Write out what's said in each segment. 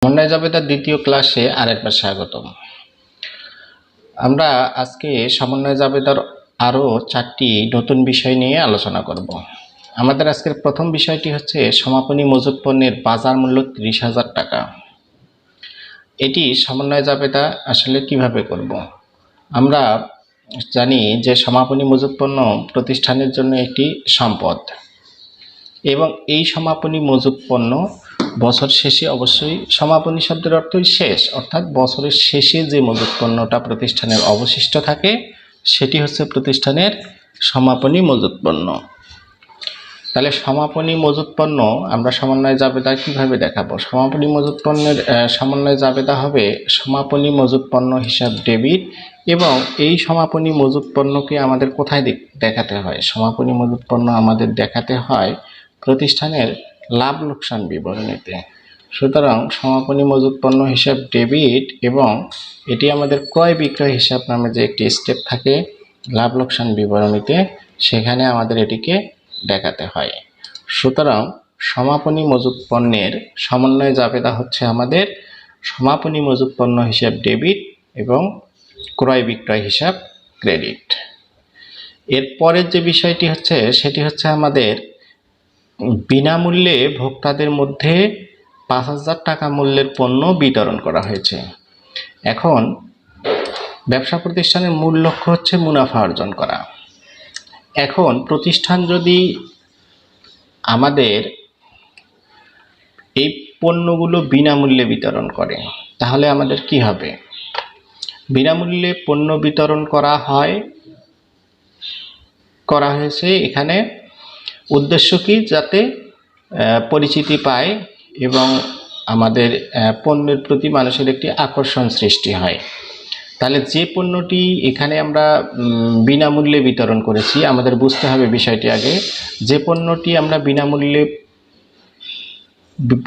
সমন্বয় জাবেদার দ্বিতীয় ক্লাসে আরেকবার স্বাগতম। আমরা আজকে সমন্বয় জাবেদার আরও 4টি নতুন বিষয় নিয়ে আলোচনা করব। আমাদের আজকের প্রথম বিষয়টি হচ্ছে সমাপনী মজুত পণ্যের বাজার মূল্য 30,000 টাকা। এটি সমন্বয় জাবেদা আসলে কিভাবে করব। আমরা জানি যে সমাপনী মজুত পণ্য প্রতিষ্ঠানের জন্য একটি সম্পদ এবং এই সমাপনী মজুত পণ্য বছর শেষে অবশ্যই সমাপনী শব্দের অর্থই শেষ, অর্থাৎ বছরের শেষে যে মজুত পণ্যটা প্রতিষ্ঠানের অবশিষ্ট থাকে সেটি হচ্ছে প্রতিষ্ঠানের সমাপনী মজুত পণ্য। তাহলে সমাপনী মজুত পণ্য আমরা সমন্বয় জাবেদা কিভাবে দেখাবো। সমাপনী মজুত পণ্যের সমন্বয় জাবেদা হবে সমাপনী মজুত পণ্য হিসাব ডেবিট, এবং এই সমাপনী মজুত পণ্যকে আমাদের কোথায় দেখাতে হয়? সমাপনী মজুত পণ্য আমাদের দেখাতে হয় প্রতিষ্ঠানের লাভ লোকসান বিবরণীতে। সুতরাং সমাপনী মজুত পণ্য হিসাব ডেবিট, এবং এটি আমাদের ক্রয় বিক্রয় হিসাব নামে যে একটি স্টেপ থাকে লাভ লোকসান বিবরণীতে, সেখানে আমাদের এটিকে দেখাতে হয়। সুতরাং সমাপনী মজুত পণ্যের সমন্বয় জাবেদা হচ্ছে আমাদের সমাপনী মজুত পণ্য হিসাব ডেবিট এবং ক্রয় বিক্রয় হিসাব ক্রেডিট। এরপরের যে বিষয়টি হচ্ছে সেটি হচ্ছে আমাদের বিনামূল্যে ভোক্তাদের মধ্যে 5,000 টাকা মূল্যের পণ্য বিতরণ করা হয়েছে। এখন ব্যবসা প্রতিষ্ঠানের মূল লক্ষ্য হচ্ছে মুনাফা অর্জন করা। এখন প্রতিষ্ঠান যদি আমাদের এই পণ্যগুলো বিনামূল্যে বিতরণ করে তাহলে আমাদের কি হবে? বিনামূল্যে পণ্য বিতরণ করা হয়েছে এখানে উদ্দেশ্য কি? যাতে পরিচিতি পায় এবং আমাদের পণ্যের প্রতি মানুষের একটি আকর্ষণ সৃষ্টি হয়। তাহলে যে পণ্যটি এখানে আমরা বিনামূল্যে বিতরণ করেছি, আমাদের বুঝতে হবে বিষয়টি আগে, যে পণ্যটি আমরা বিনামূল্যে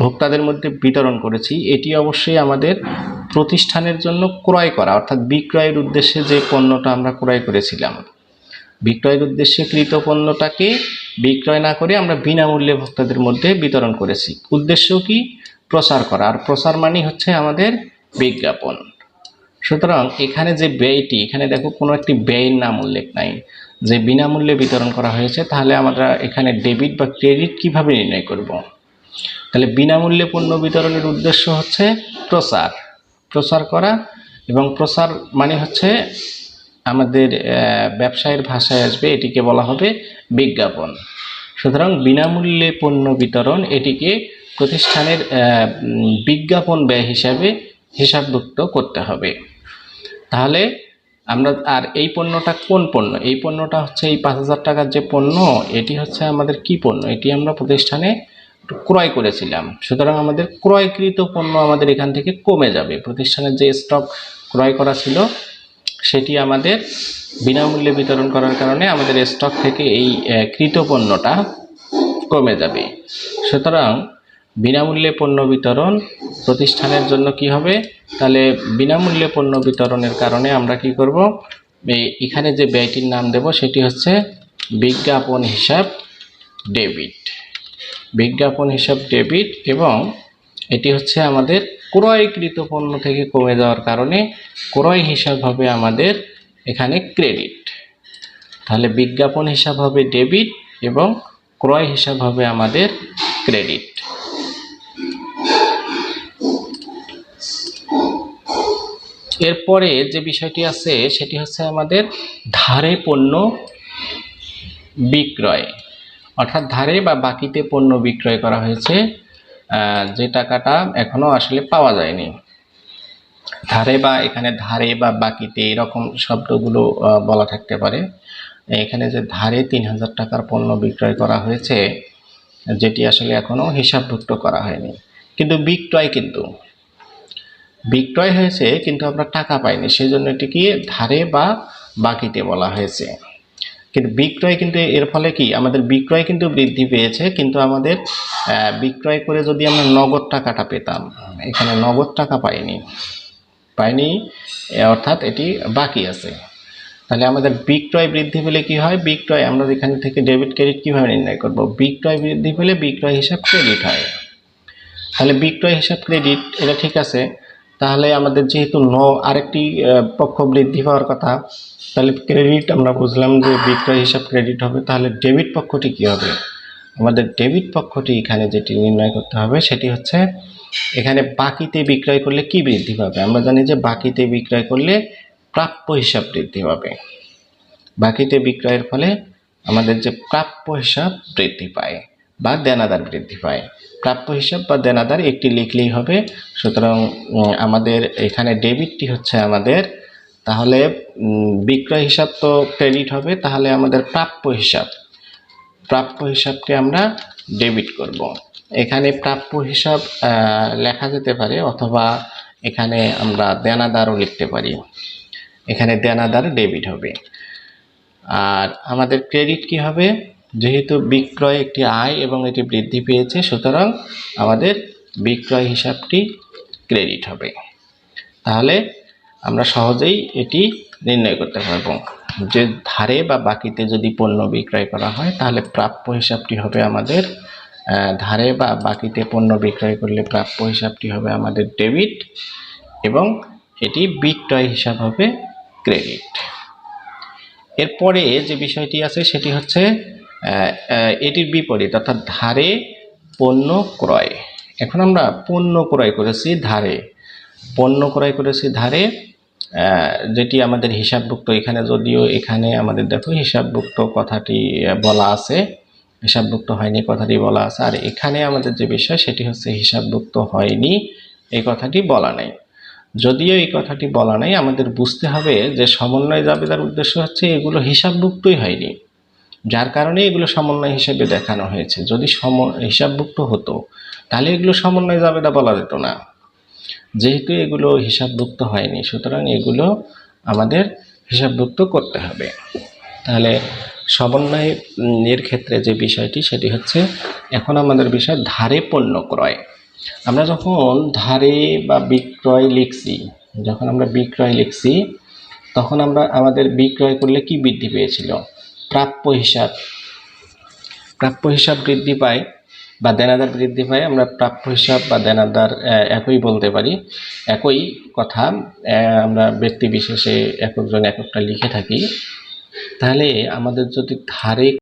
ভোক্তাদের মধ্যে বিতরণ করেছি এটি অবশ্যই আমাদের প্রতিষ্ঠানের জন্য ক্রয় করা, অর্থাৎ বিক্রয়ের উদ্দেশ্যে যে পণ্যটা আমরা ক্রয় করেছিলাম, বিক্রয়ের উদ্দেশ্যে কৃত পণ্যটাকে বিক্রয় না করে আমরা বিনামূল্যে ভোক্তাদের মধ্যে বিতরণ করেছি। উদ্দেশ্য কি? প্রচার করা, আর প্রচার মানে হচ্ছে আমাদের বিজ্ঞাপন। সুতরাং এখানে যে ব্যয়টি, এখানে দেখো কোনো একটি ব্যয়ের নাম উল্লেখ নাই, যে বিনামূল্যে বিতরণ করা হয়েছে, তাহলে আমরা এখানে ডেবিট বা ক্রেডিট কিভাবে নির্ণয় করব? তাহলে বিনামূল্যে পণ্য বিতরণের উদ্দেশ্য হচ্ছে প্রচার করা, এবং প্রচার মানে হচ্ছে আমাদের ব্যবসায়ের ভাষায় আসবে, এটিকে বলা হবে বিজ্ঞাপন। সুতরাং বিনামূল্যে পণ্য বিতরণ এটিকে প্রতিষ্ঠানের বিজ্ঞাপন ব্যয় হিসাবে হিসাবভুক্ত করতে হবে। তাহলে আমরা, আর এই পণ্যটা কোন পণ্য? এই পণ্যটা হচ্ছে এই 5,000 টাকার যে পণ্য, এটি হচ্ছে আমাদের কি পণ্য? এটি আমরা প্রতিষ্ঠানে ক্রয় করেছিলাম। সুতরাং আমাদের ক্রয়কৃত পণ্য আমাদের এখান থেকে কমে যাবে। প্রতিষ্ঠানের যে স্টক ক্রয় করা ছিল সেটি আমাদের বিনামূল্যে বিতরণ করার কারণে আমাদের স্টক থেকে এই কৃত পণ্যটা কমে যাবে। সুতরাং বিনামূল্যে পণ্য বিতরণ প্রতিষ্ঠানের জন্য কি হবে? তাহলে বিনামূল্যে পণ্য বিতরণের কারণে আমরা কি করব? এখানে যে ব্যয়টির নাম দেব সেটি হচ্ছে বিজ্ঞাপন হিসাব ডেবিট। বিজ্ঞাপন হিসাব ডেবিট, এবং এটি হচ্ছে আমাদের ক্রয়কৃত পণ্য থেকে কমে যাওয়ার কারণে ক্রয় হিসাব হবে আমাদের এখানে ক্রেডিট। তাহলে বিজ্ঞাপন হিসাব হবে ডেবিট এবং ক্রয় হিসাব হবে আমাদের ক্রেডিট। এরপরে যে বিষয়টি আছে সেটি হচ্ছে আমাদের ধারে পণ্য বিক্রয়, অর্থাৎ ধারে বা বাকিতে পণ্য বিক্রয় করা হয়েছে, যে টাকাটা এখনো আসলে পাওয়া যায়নি। ধারে বা এখানে ধারে বা বাকিতে এরকম শব্দগুলো বলা থাকতে পারে। এখানে যে ধারে 3,000 টাকার পণ্য বিক্রয় করা হয়েছে, যেটি আসলে এখনো হিসাবভুক্ত করা হয়নি, কিন্তু বিক্রয় হয়েছে কিন্তু আমরা টাকা পাইনি, সেই জন্য এটিকে ধারে বা বাকিতে বলা হয়েছে। কিন্তু বিক্রয়, কিন্তু এর ফলে কি আমাদের বিক্রয় কিন্তু বৃদ্ধি পেয়েছে, কিন্তু আমাদের বিক্রয় করে যদি আমরা নগদ টাকাটা পেতাম, এখানে নগদ টাকা পাইনি, অর্থাৎ এটি বাকি আছে। তাহলে আমাদের বিক্রয় বৃদ্ধি পেলে কি হয়? বিক্রয় আমরা এখান থেকে ডেবিট ক্রেডিট কিভাবে নির্ণয় করব? বিক্রয় বৃদ্ধি পেলে বিক্রয় হিসাব ক্রেডিট হয়। তাহলে বিক্রয় হিসাব ক্রেডিট এটা ঠিক আছে। তাহলে আমাদের যেহেতু আরেকটি পক্ষ বৃদ্ধি পাওয়ার কথা, তাহলে ক্রেডিট আমরা বুঝলাম যে বিক্রয় হিসাব ক্রেডিট হবে। তাহলে ডেবিট পক্ষটি কি হবে? আমাদের ডেবিট পক্ষটি এখানে যেটি নির্ণয় করতে হবে সেটি হচ্ছে, এখানে বাকিতে বিক্রয় করলে কি বৃদ্ধি পাবে? আমরা জানি যে বাকিতে বিক্রয় করলে প্রাপ্য হিসাব বৃদ্ধি পাবে। বাকিতে বিক্রয়ের ফলে আমাদের যে প্রাপ্য হিসাব বৃদ্ধি পায় বা দেনাদার বৃদ্ধি পায়। প্রাপ্য হিসাব বা দেনাদার একটি লিখলেই হবে। সুতরাং আমাদের এখানে ডেবিটটি হচ্ছে আমাদের, তাহলে বিক্রয় হিসাব তো ক্রেডিট হবে, তাহলে আমাদের প্রাপ্য হিসাবকে আমরা ডেবিট করব। এখানে প্রাপ্য হিসাব লেখা যেতে পারে, অথবা এখানে আমরা দেনাদারও লিখতে পারি। এখানে দেনাদার ডেবিট হবে। আর আমাদের ক্রেডিট কি হবে? যেহেতু বিক্রয় একটি আয় এবং এটি বৃদ্ধি পেয়েছে, সুতরাং আমাদের বিক্রয় হিসাবটি ক্রেডিট হবে। তাহলে আমরা সহজেই এটি নির্ণয় করতে পারব যে ধারে বা বাকিতে যদি পণ্য বিক্রয় করা হয়, তাহলে প্রাপ্য হিসাবটি হবে আমাদের, ধারে বা বাকিতে পণ্য বিক্রয় করলে প্রাপ্য হিসাবটি হবে আমাদের ডেবিট, এবং এটি বিক্রয় হিসাব হবে ক্রেডিট। এরপরে যে বিষয়টি আছে সেটি হচ্ছে এটির বিপরীত, অর্থাৎ ধারে পণ্য ক্রয়। এখন আমরা পণ্য ক্রয় করেছি ধারে, যেটি আমাদের হিসাবভুক্ত। এখানে যদিও এখানে আমাদের দেখো হিসাবভুক্ত কথাটি বলা আছে, হিসাবভুক্ত হয়নি কথাটি বলা আছে, আর এখানে আমাদের যে বিষয় সেটি হচ্ছে হিসাবভুক্ত হয়নি এই কথাটি বলা নাই। যদিও এই কথাটি বলা নাই, আমাদের বুঝতে হবে যে সমন্বয় জাবেদার উদ্দেশ্য হচ্ছে এগুলো হিসাবভুক্তই হয়নি, যার কারণে এগুলো সমন্বয় হিসেবে দেখানো হয়েছে। যদি হিসাবভুক্ত হতো তাহলে এগুলো সমন্বয় জাবেদা বলা যেত না। যেহেতু এগুলো হিসাবভুক্ত হয়নি, সুতরাং এগুলো আমাদের হিসাবভুক্ত করতে হবে। তাহলে সমন্বয়ের ক্ষেত্রে যে বিষয়টি সেটি হচ্ছে, এখন আমাদের বিষয় ধারে পণ্য ক্রয়। আমরা যখন ধারে বা বিক্রয় লিখছি, তখন আমরা আমাদের বিক্রয় করলে কি বৃদ্ধি পেয়েছিল? প্রাপ্য হিসাব বৃদ্ধি পায় বা দেনাদার বৃদ্ধি পায়। আমরা প্রাপ্য হিসাব বা দেনাদার একই বলতে পারি, একই কথা। আমরা ব্যক্তি বিশেষে একজন এককটা লিখে থাকি। তাহলে আমাদের যদি ধারে